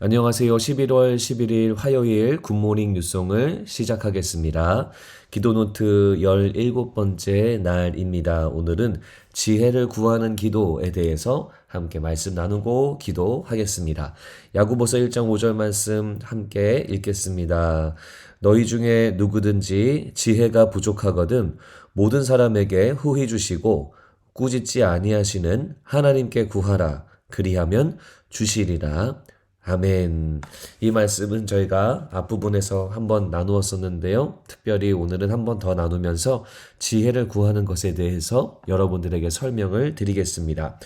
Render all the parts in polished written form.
안녕하세요. 11월 11일 화요일 굿모닝 뉴송을 시작하겠습니다. 기도노트 17번째 날입니다. 오늘은 지혜를 구하는 기도에 대해서 함께 말씀 나누고 기도하겠습니다. 야고보서 1장 5절 말씀 함께 읽겠습니다. 너희 중에 누구든지 지혜가 부족하거든 모든 사람에게 후히 주시고 꾸짖지 아니하시는 하나님께 구하라. 그리하면 주시리라. 아멘. 이 말씀은 저희가 앞부분에서 한번 나누었었는데요. 특별히 오늘은 한번 더 나누면서 지혜를 구하는 것에 대해서 여러분들에게 설명을 드리겠습니다.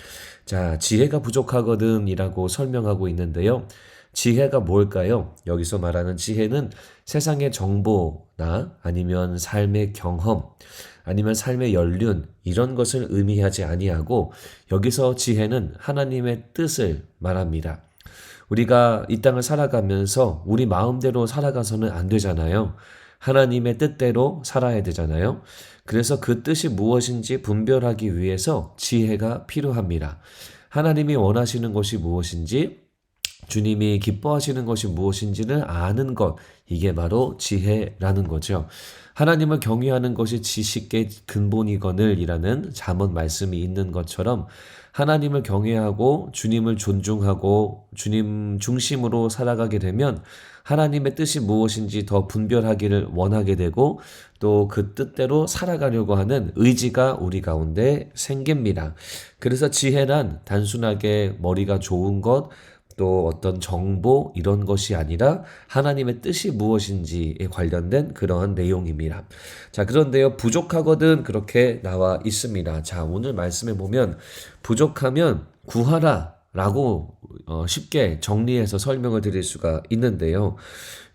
자, 지혜가 부족하거든 이라고 설명하고 있는데요. 지혜가 뭘까요? 여기서 말하는 지혜는 세상의 정보나 아니면 삶의 경험, 아니면 삶의 연륜 이런 것을 의미하지 아니하고 여기서 지혜는 하나님의 뜻을 말합니다. 우리가 이 땅을 살아가면서 우리 마음대로 살아가서는 안 되잖아요. 하나님의 뜻대로 살아야 되잖아요. 그래서 그 뜻이 무엇인지 분별하기 위해서 지혜가 필요합니다. 하나님이 원하시는 것이 무엇인지, 주님이 기뻐하시는 것이 무엇인지를 아는 것, 이게 바로 지혜라는 거죠. 하나님을 경외하는 것이 지식의 근본이거늘이라는 잠언 말씀이 있는 것처럼 하나님을 경외하고 주님을 존중하고 주님 중심으로 살아가게 되면 하나님의 뜻이 무엇인지 더 분별하기를 원하게 되고 또 그 뜻대로 살아가려고 하는 의지가 우리 가운데 생깁니다. 그래서 지혜란 단순하게 머리가 좋은 것, 또 어떤 정보 이런 것이 아니라 하나님의 뜻이 무엇인지에 관련된 그러한 내용입니다. 자, 그런데요, 부족하거든 그렇게 나와 있습니다. 자, 오늘 말씀에 보면 부족하면 구하라 라고 쉽게 정리해서 설명을 드릴 수가 있는데요.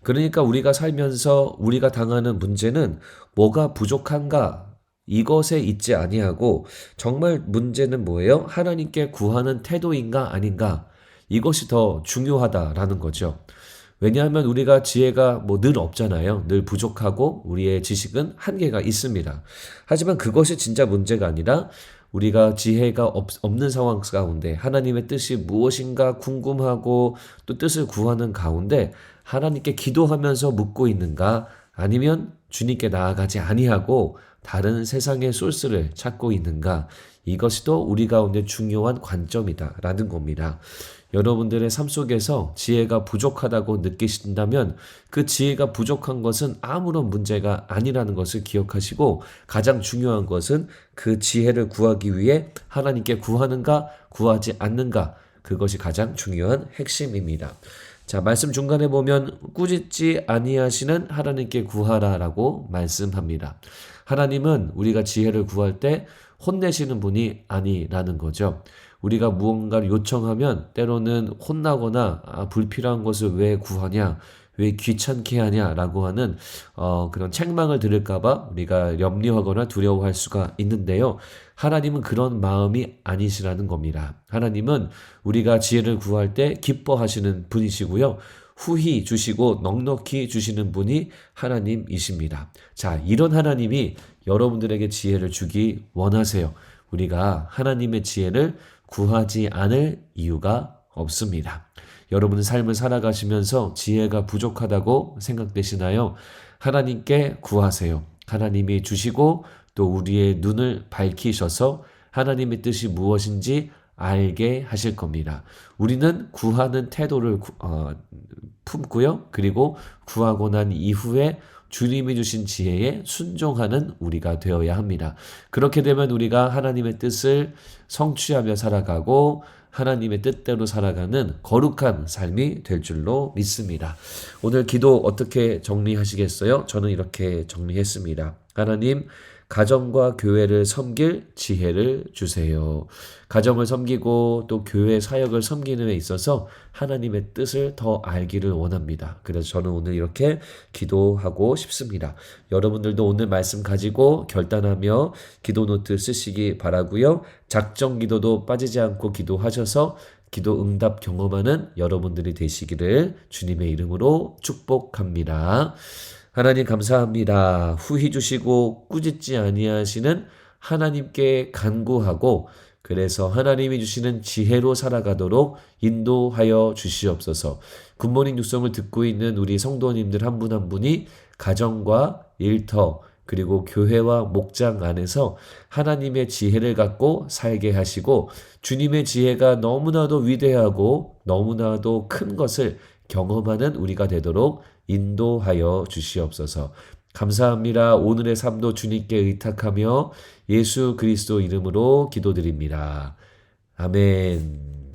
그러니까 우리가 살면서 우리가 당하는 문제는 뭐가 부족한가? 이것에 있지 아니하고 정말 문제는 뭐예요? 하나님께 구하는 태도인가 아닌가? 이것이 더 중요하다라는 거죠. 왜냐하면 우리가 지혜가 뭐 늘 없잖아요. 늘 부족하고 우리의 지식은 한계가 있습니다. 하지만 그것이 진짜 문제가 아니라 우리가 지혜가 없는 상황 가운데 하나님의 뜻이 무엇인가 궁금하고 또 뜻을 구하는 가운데 하나님께 기도하면서 묻고 있는가 아니면 주님께 나아가지 아니하고 다른 세상의 소스를 찾고 있는가 이것이 또 우리 가운데 중요한 관점이다라는 겁니다. 여러분들의 삶 속에서 지혜가 부족하다고 느끼신다면 그 지혜가 부족한 것은 아무런 문제가 아니라는 것을 기억하시고 가장 중요한 것은 그 지혜를 구하기 위해 하나님께 구하는가 구하지 않는가 그것이 가장 중요한 핵심입니다. 자, 말씀 중간에 보면 꾸짖지 아니하시는 하나님께 구하라라고 말씀합니다. 하나님은 우리가 지혜를 구할 때 혼내시는 분이 아니라는 거죠. 우리가 무언가를 요청하면 때로는 혼나거나 불필요한 것을 왜 구하냐, 왜 귀찮게 하냐라고 하는 그런 책망을 들을까봐 우리가 염려하거나 두려워할 수가 있는데요. 하나님은 그런 마음이 아니시라는 겁니다. 하나님은 우리가 지혜를 구할 때 기뻐하시는 분이시고요. 후히 주시고 넉넉히 주시는 분이 하나님이십니다. 자, 이런 하나님이 여러분들에게 지혜를 주기 원하세요. 우리가 하나님의 지혜를 구하지 않을 이유가 없습니다. 여러분의 삶을 살아가시면서 지혜가 부족하다고 생각되시나요? 하나님께 구하세요. 하나님이 주시고 또 우리의 눈을 밝히셔서 하나님의 뜻이 무엇인지 알게 하실 겁니다. 우리는 구하는 태도를 품고요. 그리고 구하고 난 이후에 주님이 주신 지혜에 순종하는 우리가 되어야 합니다. 그렇게 되면 우리가 하나님의 뜻을 성취하며 살아가고 하나님의 뜻대로 살아가는 거룩한 삶이 될 줄로 믿습니다. 오늘 기도 어떻게 정리하시겠어요? 저는 이렇게 정리했습니다. 하나님, 가정과 교회를 섬길 지혜를 주세요. 가정을 섬기고 또 교회 사역을 섬기는 데 있어서 하나님의 뜻을 더 알기를 원합니다. 그래서 저는 오늘 이렇게 기도하고 싶습니다. 여러분들도 오늘 말씀 가지고 결단하며 기도 노트 쓰시기 바라고요. 작정 기도도 빠지지 않고 기도하셔서 기도 응답 경험하는 여러분들이 되시기를 주님의 이름으로 축복합니다. 하나님 감사합니다. 후히 주시고 꾸짖지 아니하시는 하나님께 간구하고 그래서 하나님이 주시는 지혜로 살아가도록 인도하여 주시옵소서. 굿모닝 육성을 듣고 있는 우리 성도님들 한 분 한 분이 가정과 일터 그리고 교회와 목장 안에서 하나님의 지혜를 갖고 살게 하시고 주님의 지혜가 너무나도 위대하고 너무나도 큰 것을 경험하는 우리가 되도록 인도하여 주시옵소서. 감사합니다. 오늘의 삶도 주님께 의탁하며 예수 그리스도 이름으로 기도드립니다. 아멘.